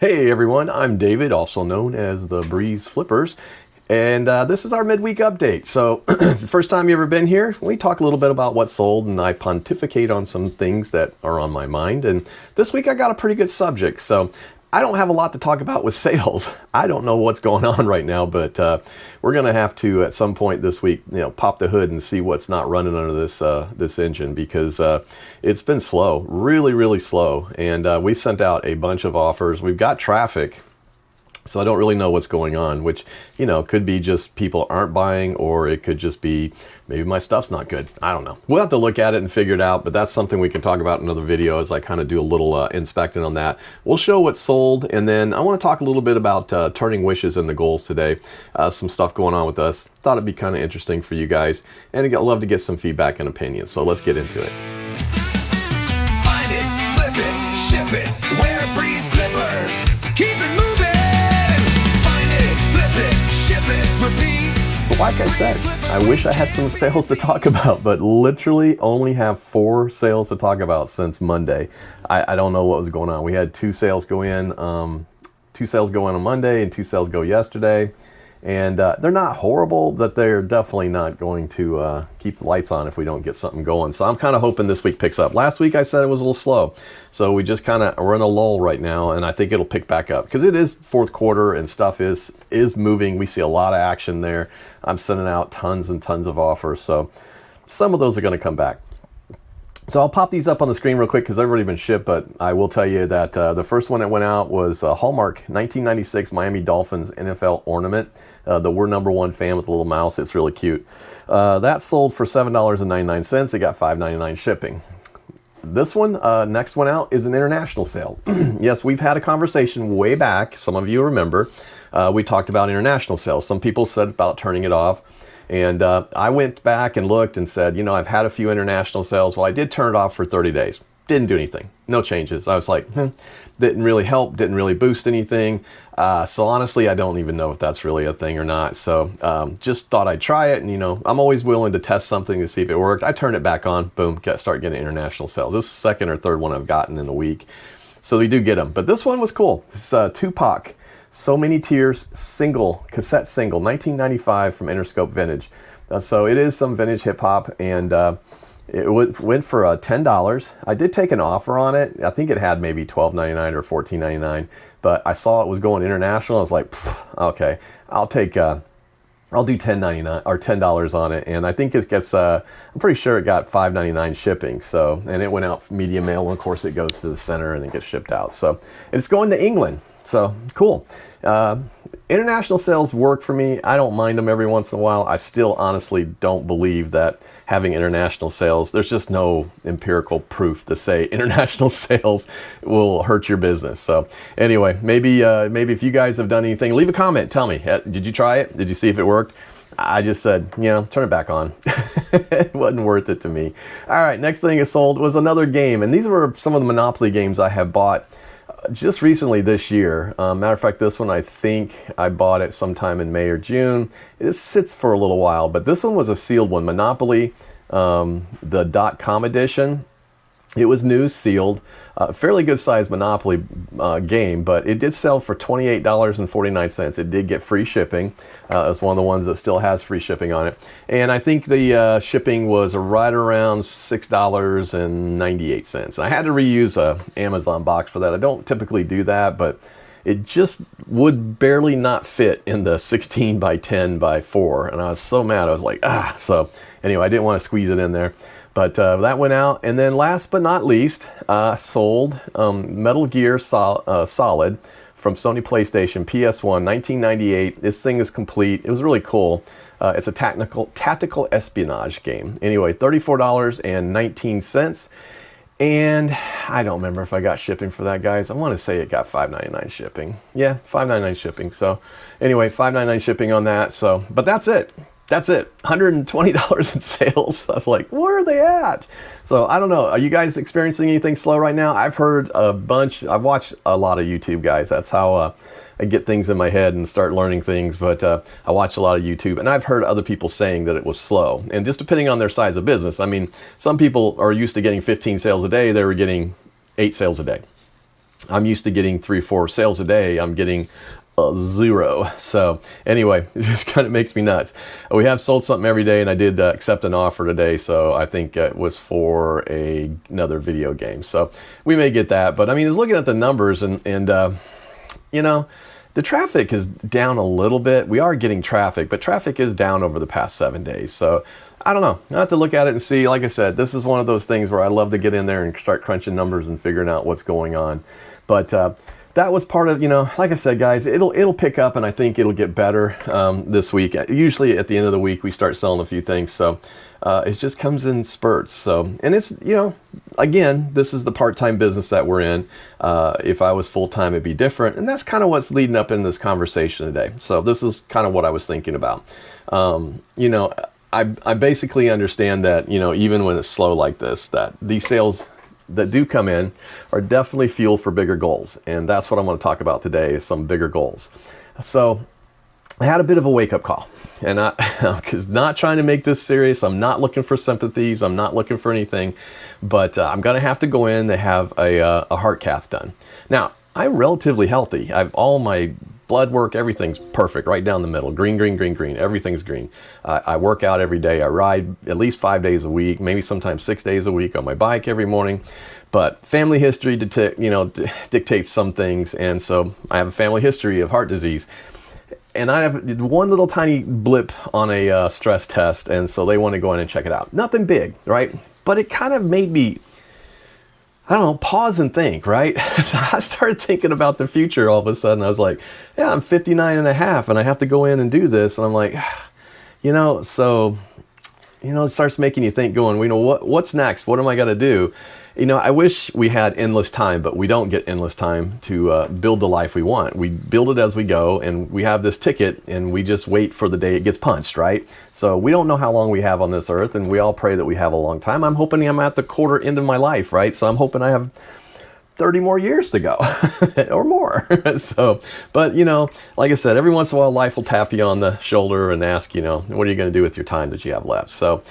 Hey everyone, I'm David, also known as the Breeze Flippers, and this is our midweek update. So, first time you ever been here, we talk a little bit about what sold, and I pontificate on some things that are on my mind. And this week I got a pretty good subject, so I don't have a lot to talk about with sales. I don't know what's going on right now, but we're going to have to at some point this week, pop the hood and see what's not running under this engine, because it's been slow, really slow. And we sent out a bunch of offers. We've got traffic, so I don't really know what's going on, which, could be just people aren't buying, or it could just be maybe my stuff's not good. I don't know. We'll have to look at it and figure it out, but that's something we can talk about in another video as I kind of do a little inspecting on that. We'll show what's sold, and then I want to talk a little bit about turning wishes into goals today. Some stuff going on with us. Thought it'd be kind of interesting for you guys, and I'd love to get some feedback and opinions, so let's get into it. Find it, flip it, ship it, wear Breeze Flippers. Keep it moving. So like I said, I wish I had some sales to talk about, but literally only have 4 sales to talk about since Monday. I don't know what was going on. We had 2 sales go in, 2 sales go in on Monday and 2 sales go yesterday. And they're not horrible, but they're definitely not going to keep the lights on if we don't get something going. So I'm kind of hoping this week picks up. Last week I said it was a little slow. So we just we're in a lull right now, and I think it'll pick back up because it is fourth quarter and stuff is moving. We see a lot of action there. I'm sending out tons and tons of offers. So some of those are going to come back. So I'll pop these up on the screen real quick because they've already been shipped, but I will tell you that the first one that went out was Hallmark 1996 Miami Dolphins NFL Ornament. The We're Number One fan with the little mouse. It's really cute. That sold for $7.99. It got $5.99 shipping. This one, next one out, is an international sale. Yes, we've had a conversation way back. Some of you remember. We talked about international sales. Some people said about turning it off. And I went back and looked and said, I've had a few international sales. Well, I did turn it off for 30 days. Didn't do anything. No changes. I was like, didn't really help, didn't really boost anything. So honestly, I don't even know if that's really a thing or not. So just thought I'd try it. And, I'm always willing to test something to see if it worked. I turned it back on. Boom, start getting international sales. This is the second or third one I've gotten in a week. So we do get them. But this one was cool. This is Tupac. So Many Tears cassette single, 1995 from Interscope Vintage. So it is some vintage hip hop, and it went for $10. I did take an offer on it. I think it had maybe $12.99 or $14.99, but I saw it was going international. I was like, okay, I'll do $10.99 or $10 on it, and I think it gets. I'm pretty sure it got $5.99 shipping. So, and it went out media mail, and of course it goes to the center and it gets shipped out. So it's going to England. So cool. International sales work for me. I don't mind them every once in a while. I still honestly don't believe that having international sales, there's just no empirical proof to say international sales will hurt your business. So anyway, maybe if you guys have done anything, leave a comment. Tell me, did you try it? Did you see if it worked? I just said, turn it back on. It wasn't worth it to me. All right, next thing it sold was another game. And these were some of the Monopoly games I have bought just recently this year. Matter of fact, this one I think I bought it sometime in May or June. It sits for a little while, but this one was a sealed one. Monopoly, the .com edition. It was new, sealed, fairly good sized Monopoly game, but it did sell for $28.49. It did get free shipping. It's one of the ones that still has free shipping on it. And I think the shipping was right around $6.98. I had to reuse a Amazon box for that. I don't typically do that, but it just would barely not fit in the 16 by 10 by 4. And I was so mad. I was like, So anyway, I didn't want to squeeze it in there. But that went out. And then last but not least, sold Metal Gear Solid from Sony PlayStation, PS1, 1998. This thing is complete. It was really cool. It's a tactical espionage game. Anyway, $34.19. And I don't remember if I got shipping for that, guys. I want to say it got $5.99 shipping. Yeah, $5.99 shipping. So anyway, $5.99 shipping on that. So, but that's it. That's it. $120 in sales. I was like, where are they at? So I don't know. Are you guys experiencing anything slow right now? I've heard a bunch. I've watched a lot of YouTube, guys. That's how I get things in my head and start learning things. But I watch a lot of YouTube, and I've heard other people saying that it was slow. And just depending on their size of business. I mean, some people are used to getting 15 sales a day. They were getting 8 sales a day. I'm used to getting 3-4 sales a day. I'm getting 0. So anyway, it just kind of makes me nuts. We have sold something every day, and I did accept an offer today. So I think it was for another video game. So we may get that. But I mean, it's looking at the numbers, and you know, the traffic is down a little bit. We are getting traffic, but traffic is down over the past 7 days. So I don't know. I have to look at it and see. Like I said, this is one of those things where I love to get in there and start crunching numbers and figuring out what's going on. But that was part of, like I said, guys, it'll pick up, and I think it'll get better this week. Usually at the end of the week, we start selling a few things. So it just comes in spurts. So, and it's, again, this is the part-time business that we're in. If I was full-time, it'd be different. And that's kind of what's leading up in this conversation today. So this is kind of what I was thinking about. I basically understand that, even when it's slow like this, that these sales that do come in are definitely fuel for bigger goals. And that's what I'm going to talk about today, is some bigger goals. So I had a bit of a wake-up call, and because not trying to make this serious. I'm not looking for sympathies. I'm not looking for anything, but I'm going to have to go in to have a heart cath done. Now, I'm relatively healthy. All my blood work, everything's perfect, right down the middle. Green, green, green, green. Everything's green. I work out every day. I ride at least 5 days a week, maybe sometimes 6 days a week on my bike every morning. But family history dictates some things. And so I have a family history of heart disease. And I have one little tiny blip on a stress test. And so they want to go in and check it out. Nothing big, right? But it kind of made me, pause and think, right? So I started thinking about the future all of a sudden. I was like, yeah, I'm 59 and a half and I have to go in and do this. And I'm like, it starts making you think, going, what's next? What am I going to do? I wish we had endless time, but we don't get endless time to build the life we want. We build it as we go, and we have this ticket, and we just wait for the day it gets punched, right? So we don't know how long we have on this earth, and we all pray that we have a long time. I'm hoping I'm at the quarter end of my life, right? So I'm hoping I have 30 more years to go or more. So, but like I said, every once in a while, life will tap you on the shoulder and ask, what are you going to do with your time that you have left? So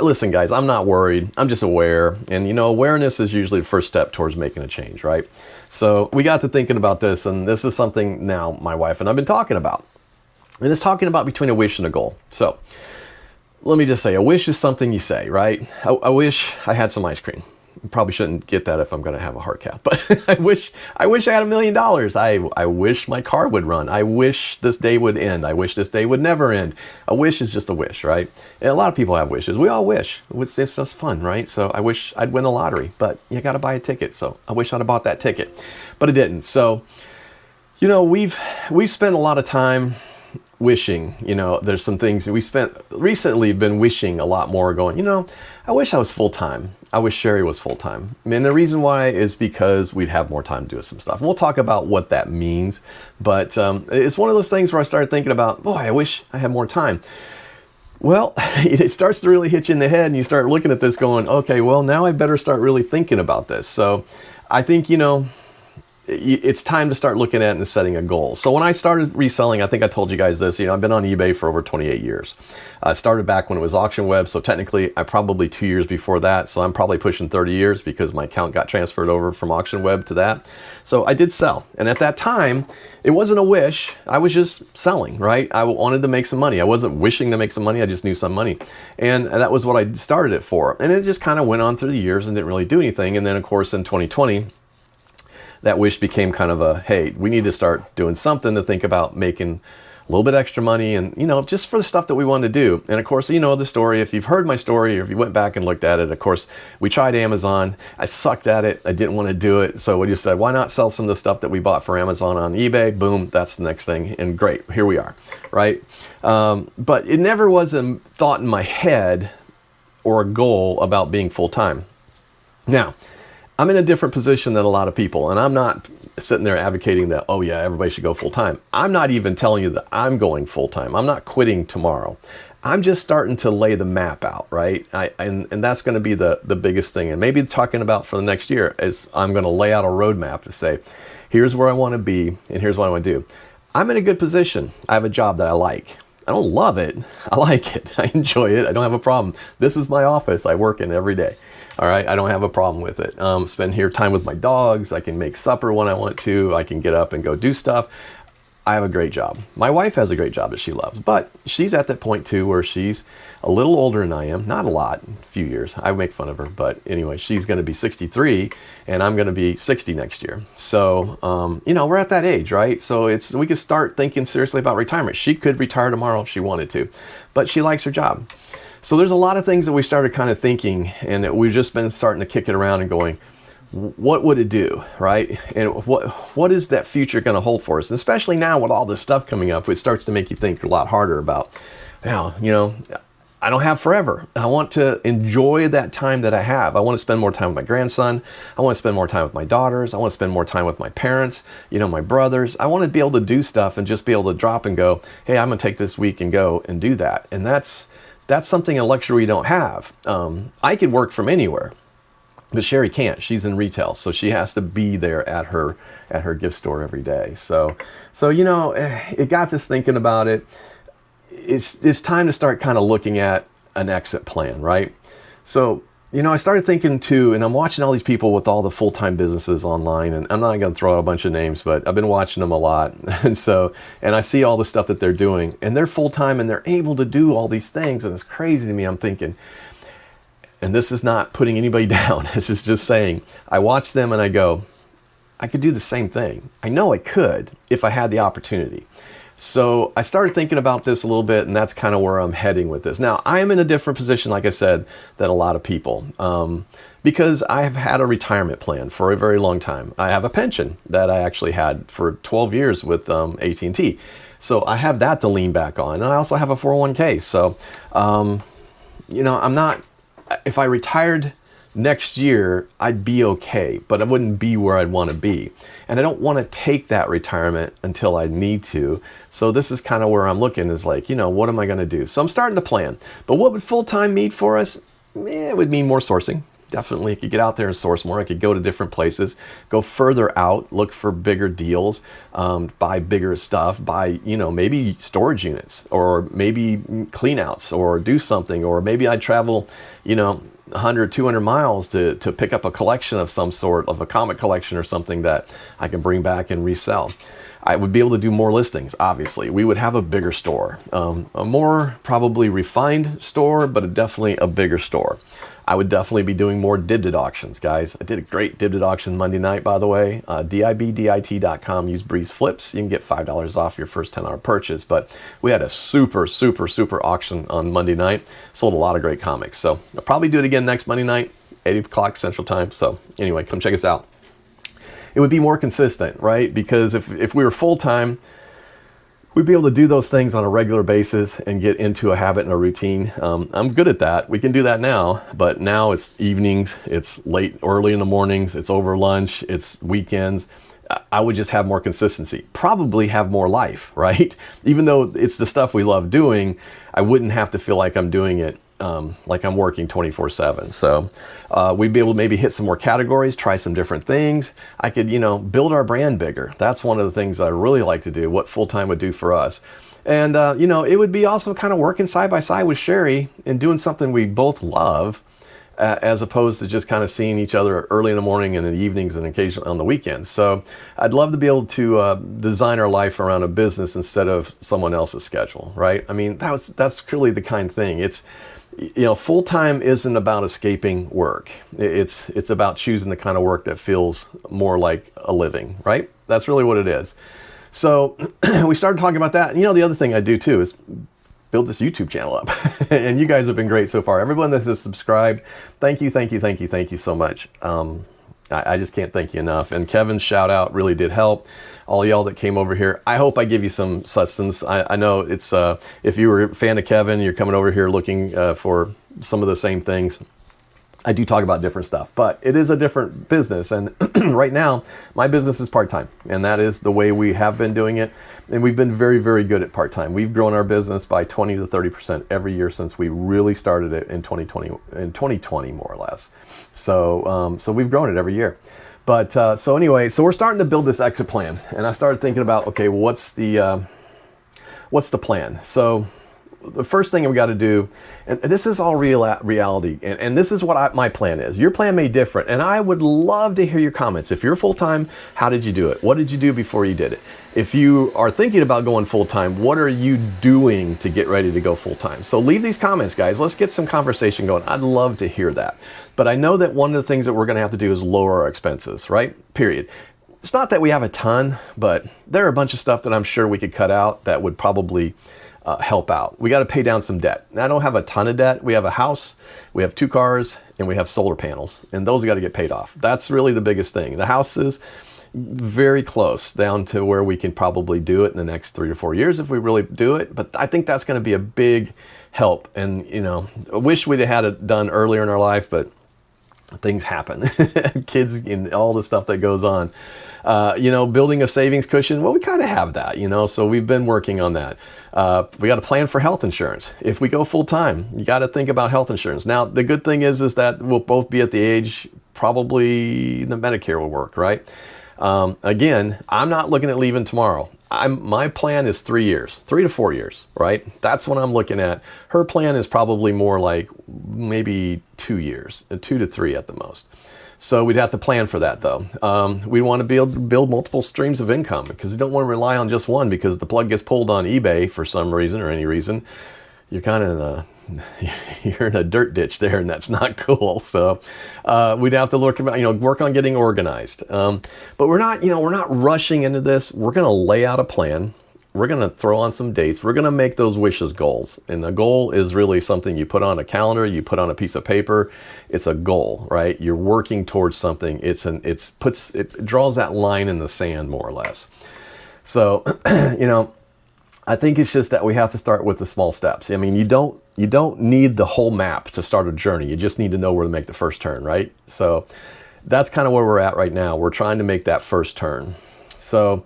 listen, guys, I'm not worried. I'm just aware. And, awareness is usually the first step towards making a change, right? So we got to thinking about this, and this is something now my wife and I've been talking about. And it's talking about between a wish and a goal. So let me just say, a wish is something you say, right? I wish I had some ice cream. Probably shouldn't get that if I'm going to have a heart cath, but I wish I had $1 million. I wish my car would run. I wish this day would end. I wish this day would never end. A wish is just a wish, right? And a lot of people have wishes. We all wish. It's just fun, right? So I wish I'd win the lottery, but you got to buy a ticket. So I wish I'd have bought that ticket, but I didn't. So, we've spent a lot of time wishing. There's some things that we recently been wishing a lot more, going, I wish I was full-time. I wish Sherry was full-time. And the reason why is because we'd have more time to do some stuff. And we'll talk about what that means. But it's one of those things where I started thinking about, boy, I wish I had more time. Well, it starts to really hit you in the head, and you start looking at this going, okay, well, now I better start really thinking about this. So I think, it's time to start looking at and setting a goal. So when I started reselling, I think I told you guys this, I've been on eBay for over 28 years. I started back when it was AuctionWeb, so technically I probably 2 years before that, so I'm probably pushing 30 years because my account got transferred over from AuctionWeb to that. So I did sell, and at that time, it wasn't a wish, I was just selling, right? I wanted to make some money. I wasn't wishing to make some money, I just knew some money. And that was what I started it for. And it just kind of went on through the years and didn't really do anything. And then of course in 2020, that wish became kind of a, hey, we need to start doing something to think about making a little bit extra money and, just for the stuff that we wanted to do. And of course, the story. If you've heard my story or if you went back and looked at it, of course, we tried Amazon. I sucked at it. I didn't want to do it. So we just said, why not sell some of the stuff that we bought for Amazon on eBay? Boom, that's the next thing. And great, here we are, right? But it never was a thought in my head or a goal about being full-time. Now, I'm in a different position than a lot of people, and I'm not sitting there advocating that, oh yeah, everybody should go full-time. I'm not even telling you that I'm going full-time. I'm not quitting tomorrow. I'm just starting to lay the map out, right? And that's going to be the biggest thing. And maybe talking about for the next year is I'm going to lay out a roadmap to say, here's where I want to be, and here's what I want to do. I'm in a good position. I have a job that I like. I don't love it. I like it. I enjoy it. I don't have a problem. This is my office I work in every day. All right, I don't have a problem with it. Spend here time with my dogs. I can make supper when I want to. I can get up and go do stuff. I have a great job. My wife has a great job that she loves, but she's at that point too where she's a little older than I am. Not a lot, a few years. I make fun of her, but anyway, she's going to be 63 and I'm going to be 60 next year. So, we're at that age, right? So we could start thinking seriously about retirement. She could retire tomorrow if she wanted to, but she likes her job. So there's a lot of things that we started kind of thinking, and that we've just been starting to kick it around and going, what would it do, right? And what is that future going to hold for us? And especially now with all this stuff coming up, it starts to make you think a lot harder about, I don't have forever. I want to enjoy that time that I have. I want to spend more time with my grandson. I want to spend more time with my daughters. I want to spend more time with my parents, my brothers. I want to be able to do stuff and just be able to drop and go, hey, I'm going to take this week and go and do that. And that's something, a luxury we don't have. I could work from anywhere. But Sherry can't. She's in retail, so she has to be there at her gift store every day. So it got us thinking about it. It's time to start kind of looking at an exit plan, right? So I started thinking too, and I'm watching all these people with all the full-time businesses online, and I'm not going to throw out a bunch of names, but I've been watching them a lot, and I see all the stuff that they're doing, and they're full-time and they're able to do all these things, and it's crazy to me. I'm thinking. And this is not putting anybody down. This is just saying, I watch them and I go, I could do the same thing. I know I could if I had the opportunity. So I started thinking about this a little bit, and that's kind of where I'm heading with this. Now, I am in a different position, like I said, than a lot of people, because I have had a retirement plan for a very long time. I have a pension that I actually had for 12 years with AT&T. So I have that to lean back on. And I also have a 401k. So, I'm not... If I retired next year, I'd be okay, but I wouldn't be where I'd want to be. And I don't want to take that retirement until I need to. So this is kind of where I'm looking, is like, what am I going to do? So I'm starting to plan. But what would full-time mean for us? It would mean more sourcing. Definitely, I could get out there and source more. I could go to different places, go further out, look for bigger deals, buy bigger stuff, buy, maybe storage units, or maybe clean outs, or do something, or maybe I travel, 100, 200 miles to pick up a collection of some sort, of a comic collection or something that I can bring back and resell. I would be able to do more listings, obviously. We would have a bigger store, a more probably refined store, but definitely a bigger store. I would definitely be doing more Dibdit auctions, guys. I did a great Dibdit auction Monday night, by the way. dibdit.com. Use Breeze Flips. You can get $5 off your first 10-hour purchase. But we had a super, super, super auction on Monday night. Sold a lot of great comics. So I'll probably do it again next Monday night, 8 o'clock Central Time. So anyway, come check us out. It would be more consistent, right? Because if we were full-time, we'd be able to do those things on a regular basis and get into a habit and a routine. I'm good at that. We can do that now, but now it's evenings, it's late, early in the mornings, it's over lunch, it's weekends. I would just have more consistency, probably have more life, right? Even though it's the stuff we love doing, I wouldn't have to feel like I'm doing it like I'm working 24/7. So we'd be able to maybe hit some more categories, try some different things. I could, build our brand bigger. That's one of the things I really like to do, what full-time would do for us. And, it would be also kind of working side by side with Sherry and doing something we both love, as opposed to just kind of seeing each other early in the morning and in the evenings and occasionally on the weekends. So I'd love to be able to design our life around a business instead of someone else's schedule, right? I mean, that's really the kind of thing. It's, full-time isn't about escaping work. It's about choosing the kind of work that feels more like a living, right? That's really what it is. So we started talking about that. And, the other thing I do too is build this YouTube channel up. And you guys have been great so far. Everyone that has subscribed, thank you so much. I just can't thank you enough. And Kevin's shout out really did help. All y'all that came over here, I hope I give you some sustenance. I know it's, if you were a fan of Kevin, you're coming over here looking for some of the same things. I do talk about different stuff, but it is a different business. And right now, my business is part-time, and that is the way we have been doing it. And we've been very, very good at part-time. We've grown our business by 20 to 30% every year since we really started it in 2020, more or less. So we've grown it every year. But so anyway, so we're starting to build this exit plan, and I started thinking about, okay, what's the plan? So the first thing we got to do, and this is all reality, and this is what my plan is. Your plan may differ, and I would love to hear your comments. If you're full-time, how did you do it? What did you do before you did it? If you are thinking about going full-time, what are you doing to get ready to go full-time? So leave these comments, guys. Let's get some conversation going. I'd love to hear that. But I know that one of the things that we're going to have to do is lower our expenses, right? Period. It's not that we have a ton, but there are a bunch of stuff that I'm sure we could cut out that would probably help out. We got to pay down some debt. Now, I don't have a ton of debt. We have a house, we have 2 cars, and we have solar panels, and those got to get paid off. That's really the biggest thing. The house is very close down to where we can probably do it in the next 3 to 4 years if we really do it. But I think that's going to be a big help. And, you know, I wish we'd have had it done earlier in our life, but things happen. Kids and all the stuff that goes on. You know, building a savings cushion, well, we kind of have that, you know, so we've been working on that. We got to plan for health insurance. If we go full time, you got to think about health insurance. Now, the good thing is that we'll both be at the age, probably the Medicare will work, right? Again, I'm not looking at leaving tomorrow. My plan is 3 years, 3 to 4 years, right? That's what I'm looking at. Her plan is probably more like maybe 2 years, 2 to 3 at the most. So we'd have to plan for that, though. We want to be able to build multiple streams of income because you don't want to rely on just one, because the plug gets pulled on eBay for some reason or any reason. You're kind of you're in a dirt ditch there, and that's not cool. So we'd have to look about, work on getting organized. But we're not rushing into this. We're going to lay out a plan. We're going to throw on some dates. We're going to make those wishes goals. And a goal is really something you put on a calendar, you put on a piece of paper. It's a goal, right? You're working towards something. It draws that line in the sand more or less. So, I think it's just that we have to start with the small steps. I mean, you don't need the whole map to start a journey. You just need to know where to make the first turn, right? So that's kind of where we're at right now. We're trying to make that first turn. So,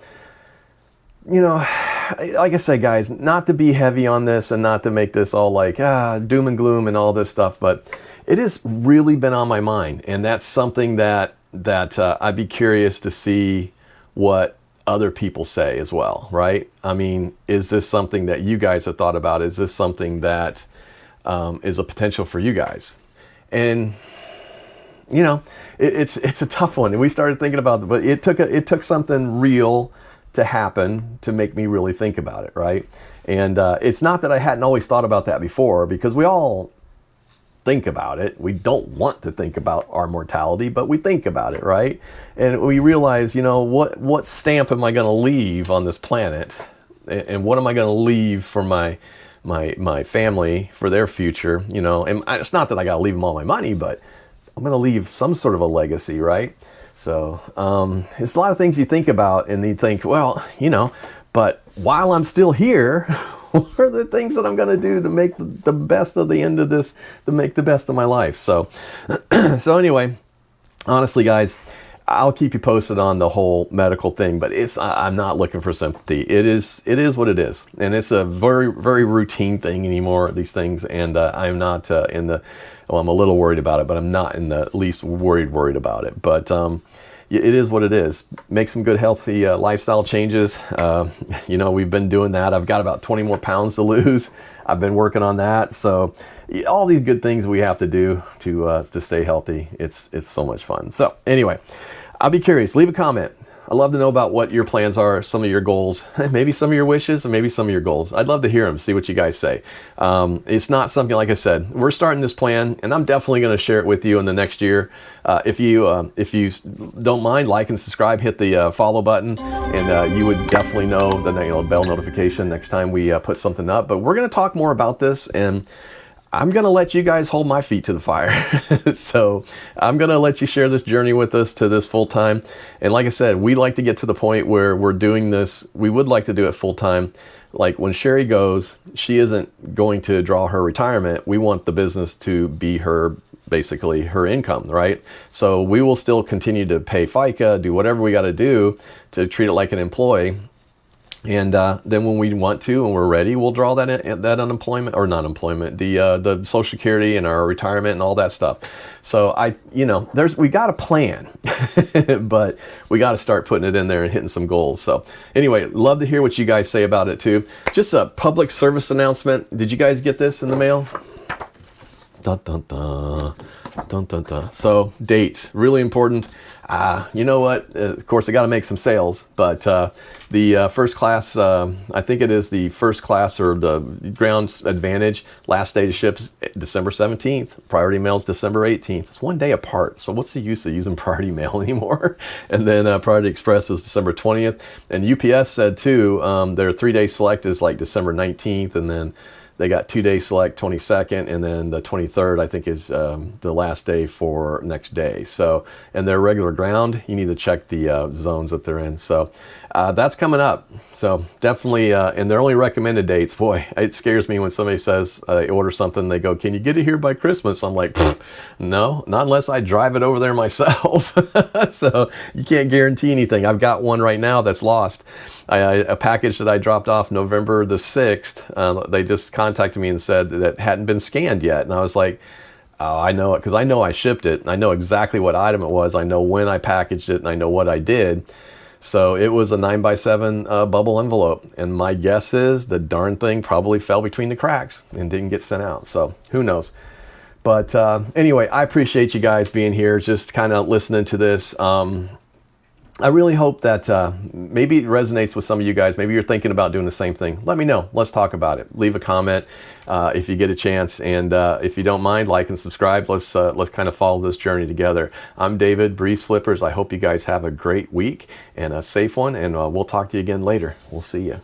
like I said, guys, not to be heavy on this and not to make this all like doom and gloom and all this stuff, but it has really been on my mind, and that's something that I'd be curious to see what other people say as well, right? I mean, is this something that you guys have thought about? Is this something that is a potential for you guys? And it's a tough one. And we started thinking about it, but it took something real to happen to make me really think about it, right? And it's not that I hadn't always thought about that before, because we all think about it. We don't want to think about our mortality, but we think about it, right? And we realize, what stamp am I going to leave on this planet, and what am I going to leave for my family, for their future? And it's not that I got to leave them all my money, but I'm going to leave some sort of a legacy, right? So it's a lot of things you think about, and you think, well, but while I'm still here, what are the things that I'm going to do to make the best of the end of this, to make the best of my life? So, so anyway, honestly, guys, I'll keep you posted on the whole medical thing, but I'm not looking for sympathy. It is what it is. And it's a very, very routine thing anymore, these things. And I'm not I'm a little worried about it, but I'm not in the least worried about it. But it is what it is. Make some good, healthy lifestyle changes. We've been doing that. I've got about 20 more pounds to lose. I've been working on that. So all these good things we have to do to stay healthy. It's so much fun. So anyway, I'll be curious. Leave a comment. I'd love to know about what your plans are, some of your goals, maybe some of your wishes, or maybe some of your goals. I'd love to hear them, see what you guys say. It's not something, like I said, we're starting this plan, and I'm definitely going to share it with you in the next year. If you don't mind, like and subscribe, hit the follow button, and you would definitely know the bell notification next time we put something up. But we're going to talk more about this, and I'm going to let you guys hold my feet to the fire. So I'm going to let you share this journey with us to this full time. And like I said, we like to get to the point where we're doing this. We would like to do it full time. Like when Sherry goes, she isn't going to draw her retirement. We want the business to be basically her income, right? So we will still continue to pay FICA, do whatever we got to do to treat it like an employee. And then when we want to and we're ready, we'll draw that unemployment or not employment, the Social Security and our retirement and all that stuff. So we got a plan, but we got to start putting it in there and hitting some goals. So anyway, love to hear what you guys say about it too. Just a public service announcement. Did you guys get this in the mail? Dun, dun, dun. Dun, dun, dun. So dates, really important. You know what? Of course, I got to make some sales, but the first class, I think it is the first class or the Ground Advantage, last day to ship is December 17th. Priority mail's December 18th. It's one day apart. So what's the use of using priority mail anymore? And then Priority Express is December 20th. And UPS said too, their 3-day select is like December 19th, and then they got 2-day select 22nd, and then the 23rd I think is the last day for next day. So, and their regular Ground, you need to check the zones that they're in. So that's coming up. So definitely, and their only recommended dates. Boy, it scares me when somebody says they order something, they go, "Can you get it here by Christmas?" I'm like, no, not unless I drive it over there myself. So you can't guarantee anything. I've got one right now that's lost. A package that I dropped off November the 6th, they just contacted me and said that it hadn't been scanned yet. And I was like, oh, I know it, because I know I shipped it. I know exactly what item it was. I know when I packaged it, and I know what I did. So it was a 9x7 bubble envelope. And my guess is the darn thing probably fell between the cracks and didn't get sent out. So who knows? But anyway, I appreciate you guys being here, just kind of listening to this. I really hope that maybe it resonates with some of you guys. Maybe you're thinking about doing the same thing. Let me know. Let's talk about it. Leave a comment if you get a chance. And if you don't mind, like and subscribe. Let's kind of follow this journey together. I'm David, Breeze Flippers. I hope you guys have a great week and a safe one. And we'll talk to you again later. We'll see you.